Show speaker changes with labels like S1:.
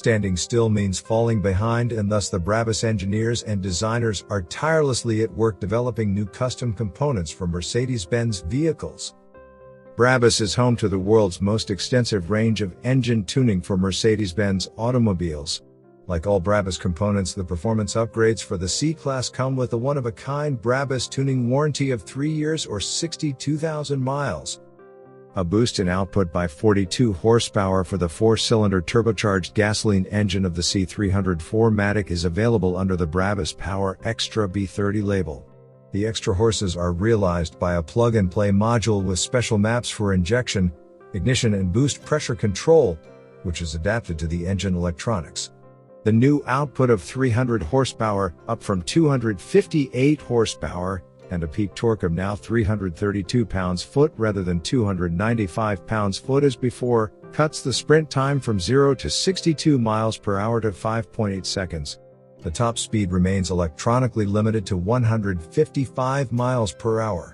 S1: Standing still means falling behind, and thus the BRABUS engineers and designers are tirelessly at work developing new custom components for Mercedes-Benz vehicles. BRABUS is home to the world's most extensive range of engine tuning for Mercedes-Benz automobiles. Like all BRABUS components, the performance upgrades for the C-Class come with a one-of-a-kind BRABUS tuning warranty of 3 years or 62,000 miles. A boost in output by 42 horsepower for the 4-cylinder turbocharged gasoline engine of the C300 4MATIC is available under the BRABUS PowerXtra B30 label. The extra horses are realized by a plug-and-play module with special maps for injection, ignition and boost pressure control, which is adapted to the engine electronics. The new output of 300 horsepower, up from 258 horsepower, and a peak torque of now 332 pounds-foot rather than 295 pounds-foot as before, cuts the sprint time from 0 to 62 miles per hour to 5.8 seconds. The top speed remains electronically limited to 155 miles per hour.